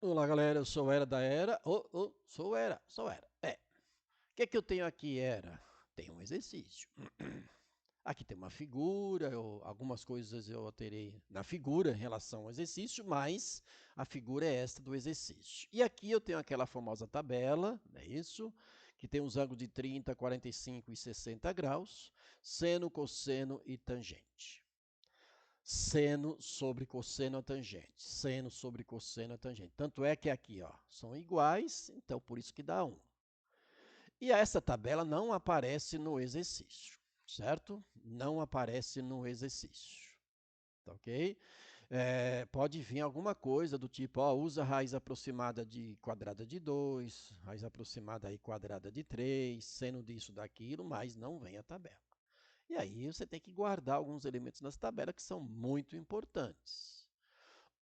Olá, galera. Eu sou o Era da Era. Sou o Era, sou o Era. O que é que eu tenho aqui, Era? Tem um exercício. Aqui tem uma figura, algumas coisas eu alterei na figura em relação ao exercício, mas a figura é esta do exercício. E aqui eu tenho aquela famosa tabela, não é isso? Que tem os ângulos de 30, 45 e 60 graus, seno, cosseno e tangente. Seno sobre cosseno a tangente. Seno sobre cosseno a tangente. Tanto é que aqui, ó, são iguais, então por isso que dá 1. E essa tabela não aparece no exercício, certo? Não aparece no exercício, tá ok? Pode vir alguma coisa do tipo, ó, usa raiz aproximada de quadrada de 2, raiz aproximada aí quadrada de 3, seno disso, daquilo, mas não vem a tabela. E aí você tem que guardar alguns elementos nessa tabela que são muito importantes.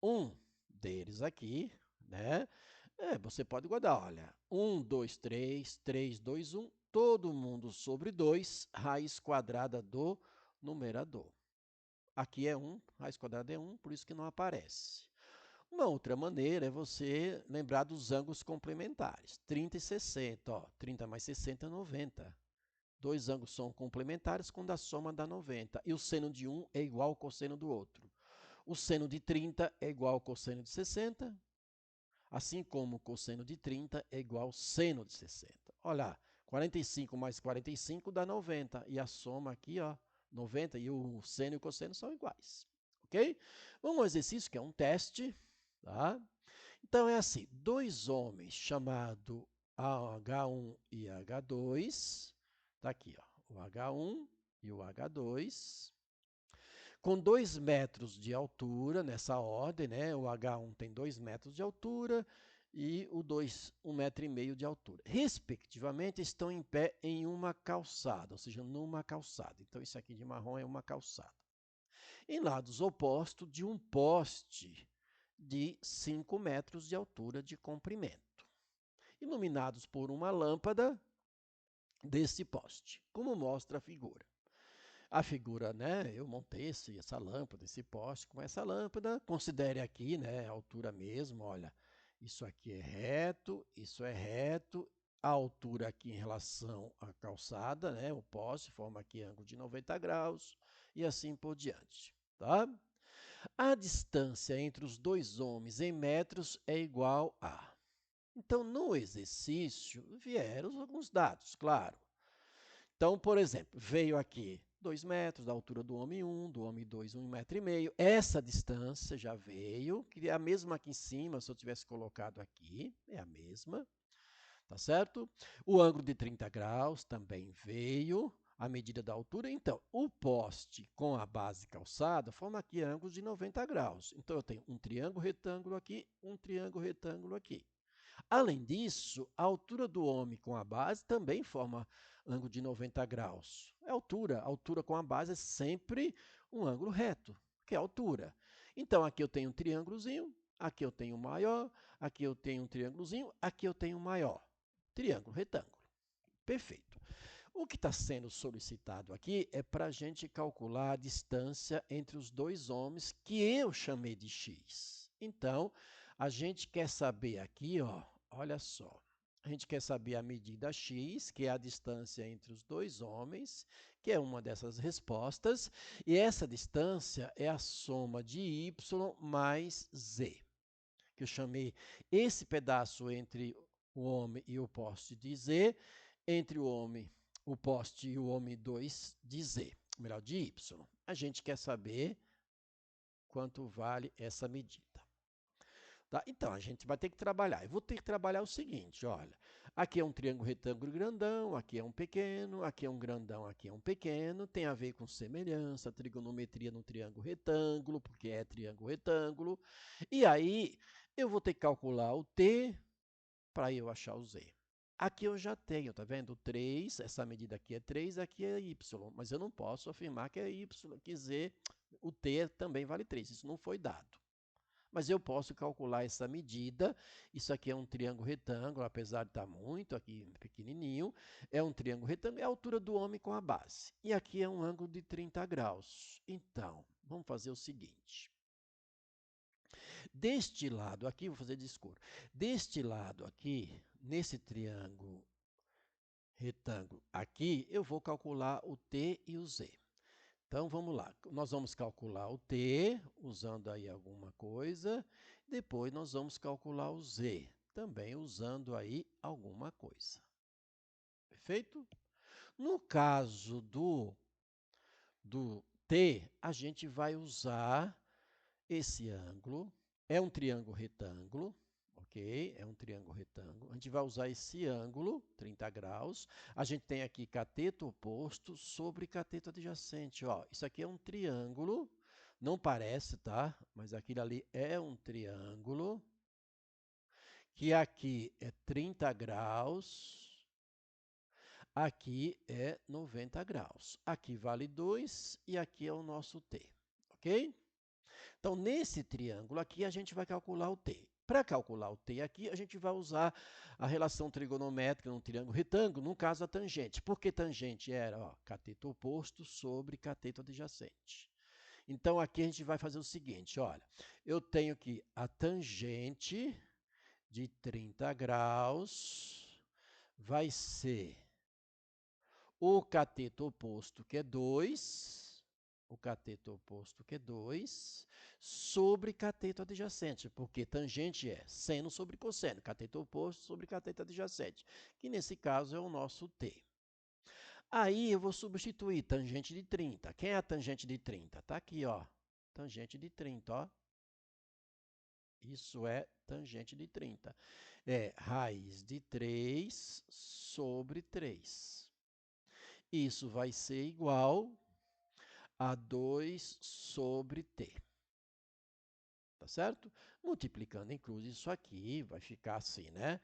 Um deles aqui, né? Você pode guardar, olha, 1, 2, 3, 3, 2, 1, todo mundo sobre 2, raiz quadrada do numerador. Aqui é 1, raiz quadrada é 1, por isso que não aparece. Uma outra maneira é você lembrar dos ângulos complementares. 30 e 60, ó, 30 mais 60 é 90. Dois ângulos são complementares quando a soma dá 90. E o seno de um é igual ao cosseno do outro. O seno de 30 é igual ao cosseno de 60, assim como o cosseno de 30 é igual ao seno de 60. Olha lá, 45 mais 45 dá 90. E a soma aqui, ó, 90, e o seno e o cosseno são iguais. Ok? Vamos ao exercício, que é um teste. Tá? Então, é assim, dois homens chamados H1 e H2, tá aqui, ó, o H1 e o H2, com 2 metros de altura, nessa ordem, né? O H1 tem 2 metros de altura e o 2, 1,5 metro de altura. Respectivamente, estão em pé em uma calçada, ou seja, numa calçada. Então, isso aqui de marrom é uma calçada. Em lados opostos de um poste de 5 metros de altura de comprimento, iluminados por uma lâmpada desse poste, como mostra a figura. A figura, né, eu montei essa lâmpada, esse poste com essa lâmpada, considere aqui, né, a altura mesmo, olha, isso aqui é reto, isso é reto, a altura aqui em relação à calçada, né, o poste forma aqui ângulo de 90 graus e assim por diante, tá? A distância entre os dois homens em metros é igual a... Então, no exercício, vieram alguns dados, claro. Então, por exemplo, veio aqui 2 metros, da altura do homem 1, do homem 2, 1,5 metro. Essa distância já veio, que é a mesma aqui em cima, se eu tivesse colocado aqui, é a mesma, tá certo? O ângulo de 30 graus também veio, a medida da altura. Então, o poste com a base calçada forma aqui ângulos de 90 graus. Então, eu tenho um triângulo retângulo aqui, um triângulo retângulo aqui. Além disso, a altura do homem com a base também forma ângulo de 90 graus. É altura. A altura com a base é sempre um ângulo reto, que é a altura. Então, aqui eu tenho um triângulozinho, aqui eu tenho um maior, aqui eu tenho um triângulozinho, aqui eu tenho um maior. Triângulo, retângulo. Perfeito. O que está sendo solicitado aqui é para a gente calcular a distância entre os dois homens, que eu chamei de x. Então, a gente quer saber aqui, ó, olha só, a gente quer saber a medida x, que é a distância entre os dois homens, que é uma dessas respostas, e essa distância é a soma de y mais z, que eu chamei esse pedaço entre o homem e o poste de z, entre o poste e o homem 2 de z, melhor, de y. A gente quer saber quanto vale essa medida. Tá? Então, a gente vai ter que trabalhar. Eu vou ter que trabalhar o seguinte, olha. Aqui é um triângulo retângulo grandão, aqui é um pequeno, aqui é um grandão, aqui é um pequeno. Tem a ver com semelhança, trigonometria no triângulo retângulo, porque é triângulo retângulo. E aí, eu vou ter que calcular o t para eu achar o z. Aqui eu já tenho, tá vendo? 3, essa medida aqui é 3, aqui é y. Mas eu não posso afirmar que é y, que z, o t também vale 3. Isso não foi dado. Mas eu posso calcular essa medida. Isso aqui é um triângulo retângulo, apesar de estar muito aqui pequenininho. É um triângulo retângulo, é a altura do homem com a base. E aqui é um ângulo de 30 graus. Então, vamos fazer o seguinte. Deste lado aqui, vou fazer de escuro. Deste lado aqui, nesse triângulo retângulo aqui, eu vou calcular o t e o z. Então, vamos lá. Nós vamos calcular o t, usando aí alguma coisa. Depois, nós vamos calcular o z, também usando aí alguma coisa. Perfeito? No caso do t, a gente vai usar esse ângulo. É um triângulo retângulo, ok? É um triângulo retângulo. A gente vai usar esse ângulo, 30 graus. A gente tem aqui cateto oposto sobre cateto adjacente. Ó, isso aqui é um triângulo. Não parece, tá? Mas aquilo ali é um triângulo. Que aqui é 30 graus. Aqui é 90 graus. Aqui vale 2 e aqui é o nosso t, ok? Então, nesse triângulo aqui, a gente vai calcular o t. Para calcular o t aqui, a gente vai usar a relação trigonométrica num triângulo retângulo, no caso a tangente. Porque tangente era cateto oposto sobre cateto adjacente. Então, aqui a gente vai fazer o seguinte, olha, eu tenho que a tangente de 30 graus vai ser o cateto oposto, que é 2, o cateto oposto, que é 2, sobre cateto adjacente, porque tangente é seno sobre cosseno, cateto oposto sobre cateto adjacente, que nesse caso é o nosso t. Aí eu vou substituir tangente de 30. Quem é a tangente de 30? Está aqui, ó. Tangente de 30, ó. Isso é tangente de 30. É raiz de 3 sobre 3. Isso vai ser igual a 2 sobre t. Tá certo? Multiplicando, inclusive, isso aqui vai ficar assim, né?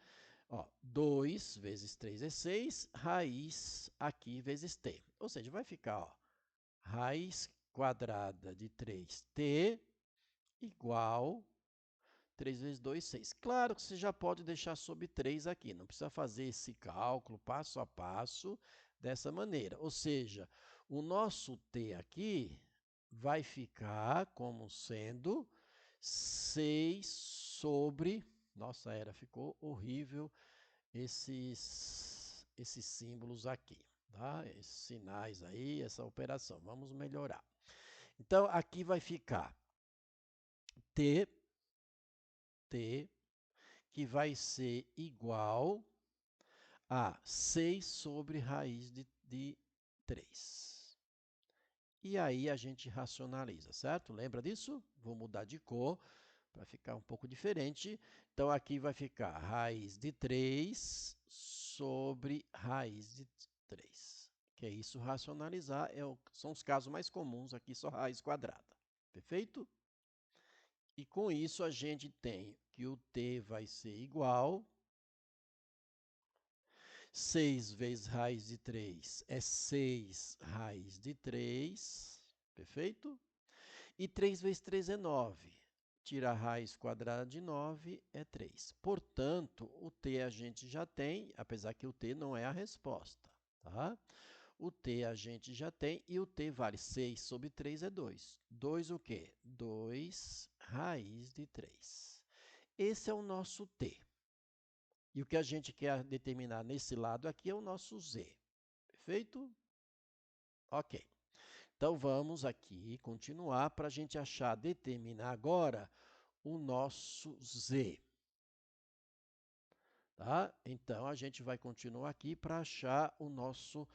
Ó, 2 vezes 3 é 6, raiz aqui vezes t. Ou seja, vai ficar, ó, raiz quadrada de 3t igual 3 vezes 2, 6. Claro que você já pode deixar sobre 3 aqui, não precisa fazer esse cálculo passo a passo dessa maneira. Ou seja, o nosso t aqui vai ficar como sendo 6 sobre... Nossa, ficou horrível esses símbolos aqui, tá? Esses sinais aí, essa operação. Vamos melhorar. Então, aqui vai ficar t, que vai ser igual a 6 sobre raiz de 3. E aí a gente racionaliza, certo? Lembra disso? Vou mudar de cor para ficar um pouco diferente. Então, aqui vai ficar raiz de 3 sobre raiz de 3. Que é isso, racionalizar, são os casos mais comuns aqui, só raiz quadrada. Perfeito? E com isso a gente tem que o t vai ser igual 6 vezes raiz de 3 é 6 raiz de 3, perfeito? E 3 vezes 3 é 9. Tira a raiz quadrada de 9 é 3. Portanto, o t a gente já tem, apesar que o t não é a resposta, tá? O t a gente já tem e o t vale 6 sobre 3 é 2. 2 o quê? 2 raiz de 3. Esse é o nosso t. E o que a gente quer determinar nesse lado aqui é o nosso z. Perfeito? Ok. Então, vamos aqui continuar para a gente achar, determinar agora o nosso z. Tá? Então, a gente vai continuar aqui para achar o nosso,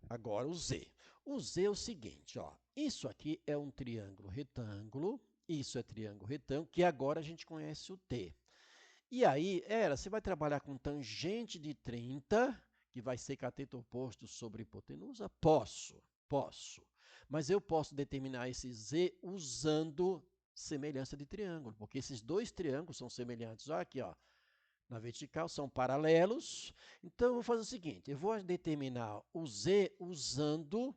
agora o z. O z é o seguinte, ó. Isso aqui é um triângulo retângulo, isso é triângulo retângulo, que agora a gente conhece o t. E aí, você vai trabalhar com tangente de 30, que vai ser cateto oposto sobre hipotenusa? Posso. Mas eu posso determinar esse z usando semelhança de triângulo, porque esses dois triângulos são semelhantes. Olha aqui, ó, na vertical, são paralelos. Então, eu vou fazer o seguinte, eu vou determinar o z usando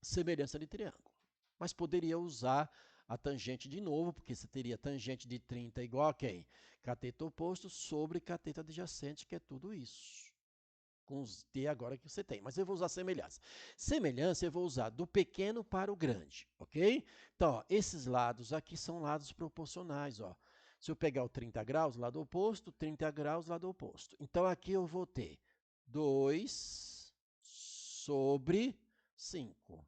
semelhança de triângulo. Mas poderia usar a tangente de novo, porque você teria tangente de 30 igual a quem? Cateto oposto sobre cateto adjacente, que é tudo isso. com os t agora que você tem. Mas eu vou usar semelhança. Semelhança eu vou usar do pequeno para o grande, ok? Então, ó, esses lados aqui são lados proporcionais, ó. Se eu pegar o 30 graus, lado oposto, 30 graus, lado oposto. Então, aqui eu vou ter 2 sobre 5,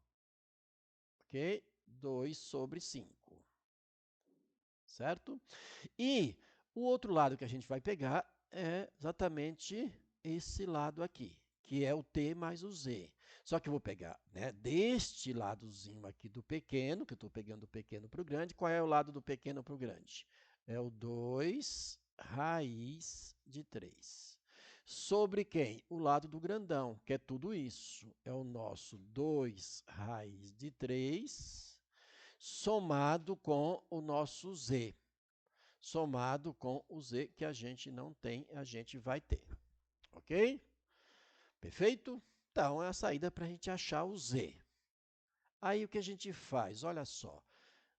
ok? 2 sobre 5, certo? E o outro lado que a gente vai pegar é exatamente esse lado aqui, que é o t mais o z. Só que eu vou pegar, né, deste ladozinho aqui do pequeno, que eu estou pegando do pequeno para o grande. Qual é o lado do pequeno para o grande? É o 2 raiz de 3. Sobre quem? O lado do grandão, que é tudo isso. É o nosso 2 raiz de 3 somado com o nosso z. Somado com o z que a gente não tem, a gente vai ter. Ok? Perfeito? Então, é a saída para a gente achar o z. Aí, o que a gente faz? Olha só.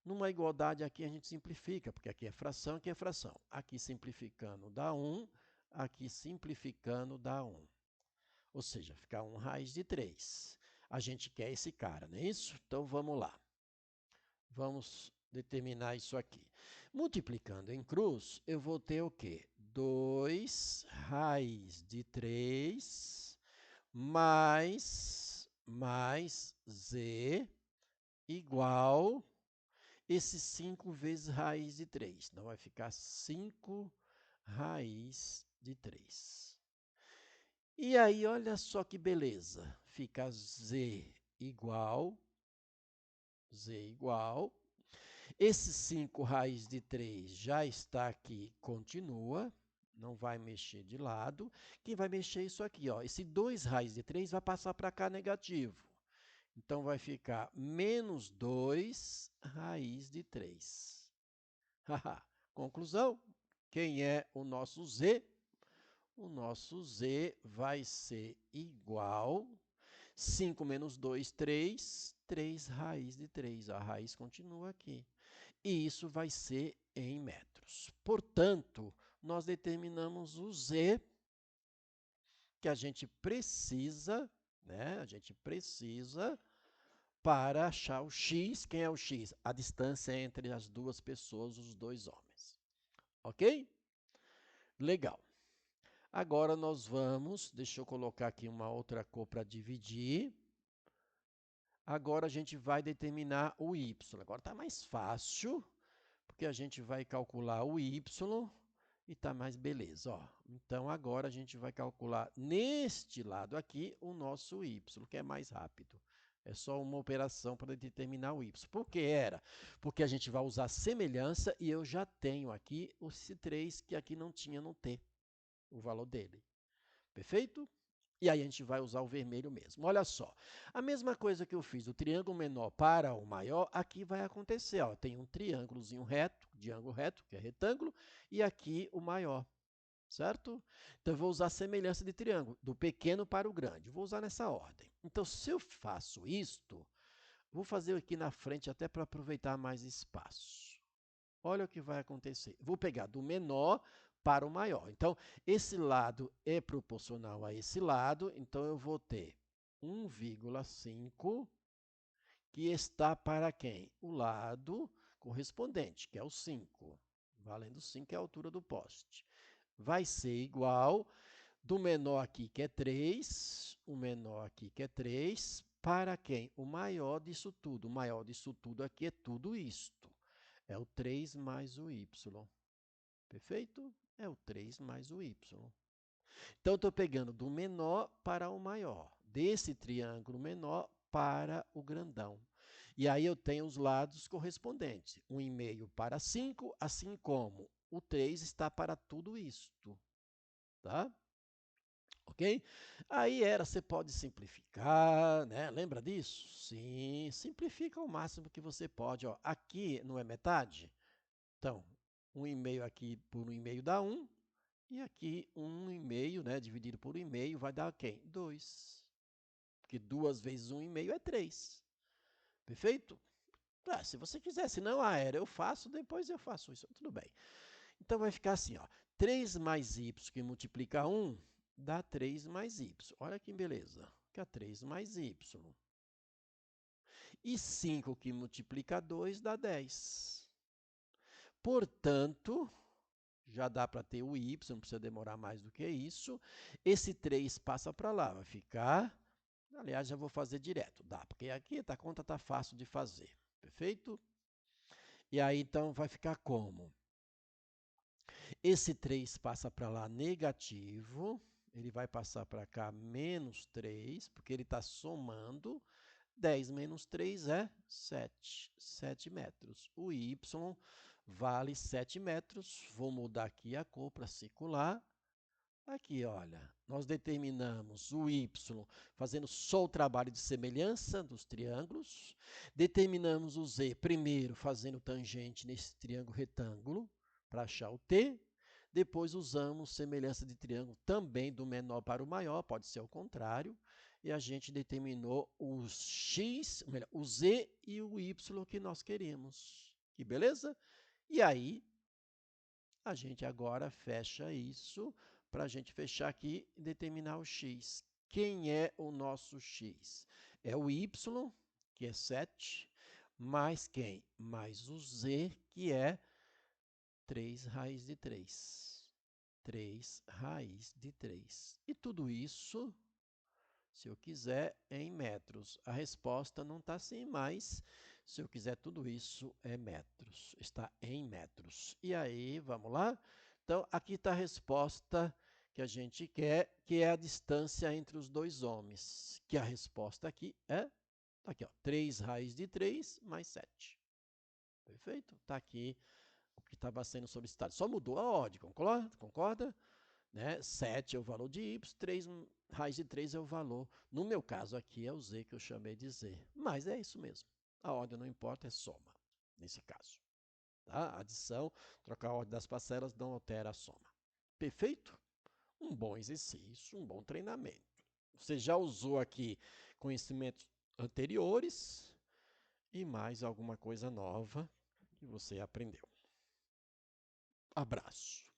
Numa igualdade aqui, a gente simplifica, porque aqui é fração, aqui é fração. Aqui simplificando dá 1, aqui simplificando dá 1. Ou seja, fica 1 raiz de 3. A gente quer esse cara, não é isso? Então, vamos lá. Vamos determinar isso aqui. Multiplicando em cruz, eu vou ter o quê? 2 raiz de 3 mais z igual esse 5 vezes raiz de 3. Então, vai ficar 5 raiz de 3. E aí, olha só que beleza. Fica z igual esse 5 raiz de 3 já está aqui, continua, não vai mexer de lado. Quem vai mexer é isso aqui, ó. Esse 2 raiz de 3 vai passar para cá negativo. Então, vai ficar menos 2 raiz de 3. Conclusão, quem é o nosso z? O nosso z vai ser igual 5 menos 2, 3, 3 raiz de 3. A raiz continua aqui. E isso vai ser em metros. Portanto, nós determinamos o z que a gente precisa, né? A gente precisa para achar o x. Quem é o x? A distância entre as duas pessoas, os dois homens. Ok? Legal. Agora nós vamos, deixa eu colocar aqui uma outra cor para dividir. Agora a gente vai determinar o y. Agora está mais fácil, porque a gente vai calcular o y e está mais beleza. Ó. Então, agora a gente vai calcular neste lado aqui o nosso y, que é mais rápido. É só uma operação para determinar o y. Por que era? Porque a gente vai usar semelhança e eu já tenho aqui esse 3 que aqui não tinha no t, o valor dele. Perfeito? E aí a gente vai usar o vermelho mesmo. Olha só, a mesma coisa que eu fiz do triângulo menor para o maior, aqui vai acontecer. Ó. Tem um triângulozinho reto, de ângulo reto, que é retângulo, e aqui o maior, certo? Então, eu vou usar a semelhança de triângulo, do pequeno para o grande. Vou usar nessa ordem. Então, se eu faço isto, vou fazer aqui na frente até para aproveitar mais espaço. Olha o que vai acontecer. Vou pegar do menor para o maior. Então, esse lado é proporcional a esse lado, então eu vou ter 1,5 que está para quem? O lado correspondente, que é o 5. Valendo 5 é a altura do poste. Vai ser igual do menor aqui, que é 3, o menor aqui, que é 3, para quem? O maior disso tudo. O maior disso tudo aqui é tudo isto. É o 3 mais o y. Perfeito? É o 3 mais o y. Então, eu estou pegando do menor para o maior. Desse triângulo menor para o grandão. E aí eu tenho os lados correspondentes. 1,5 para 5, assim como o 3 está para tudo isto. Tá? Ok? Aí você pode simplificar, né? Lembra disso? Sim, simplifica o máximo que você pode. Ó. Aqui não é metade? Então, 1,5 aqui por 1,5 dá 1. E aqui 1,5, né, dividido por 1,5 vai dar quem? 2. Porque 2 vezes 1,5 é 3. Perfeito? Ah, se você quiser, se não, eu faço, depois eu faço isso. Tudo bem. Então, vai ficar assim, ó. 3 mais y que multiplica 1 dá 3 mais y. Olha que beleza. Fica 3 mais y. E 5 que multiplica 2 dá 10. Portanto, já dá para ter o y, não precisa demorar mais do que isso. Esse 3 passa para lá, vai ficar... Aliás, já vou fazer direto, dá, porque aqui a conta está fácil de fazer, perfeito? E aí, então, vai ficar como? Esse 3 passa para lá negativo, ele vai passar para cá menos 3, porque ele está somando. 10 menos 3 é 7 metros. O y vale 7 metros. Vou mudar aqui a cor para circular. Aqui, olha, nós determinamos o y fazendo só o trabalho de semelhança dos triângulos. Determinamos o z primeiro fazendo tangente nesse triângulo retângulo para achar o t. Depois usamos semelhança de triângulo também do menor para o maior, pode ser o contrário. E a gente determinou o x, melhor, o z e o y que nós queremos. Que beleza? E aí, a gente agora fecha isso para a gente fechar aqui e determinar o x. Quem é o nosso x? É o y, que é 7, mais quem? Mais o z, que é 3 raiz de 3. 3 raiz de 3. E tudo isso, se eu quiser, em metros. A resposta não está assim, mas se eu quiser tudo isso, é metros. Está em metros. E aí, vamos lá? Então, aqui está a resposta que a gente quer, que é a distância entre os dois homens. Que a resposta aqui é, tá aqui, ó, 3 raiz de 3 mais 7. Perfeito? Está aqui o que estava sendo solicitado. Só mudou a ordem, concorda? Concorda? Né? 7 é o valor de y, 3 raiz de 3 é o valor. No meu caso aqui é o z que eu chamei de z. Mas é isso mesmo. A ordem não importa, é soma, nesse caso. Tá? Adição, trocar a ordem das parcelas não altera a soma. Perfeito? Um bom exercício, um bom treinamento. Você já usou aqui conhecimentos anteriores e mais alguma coisa nova que você aprendeu. Abraço.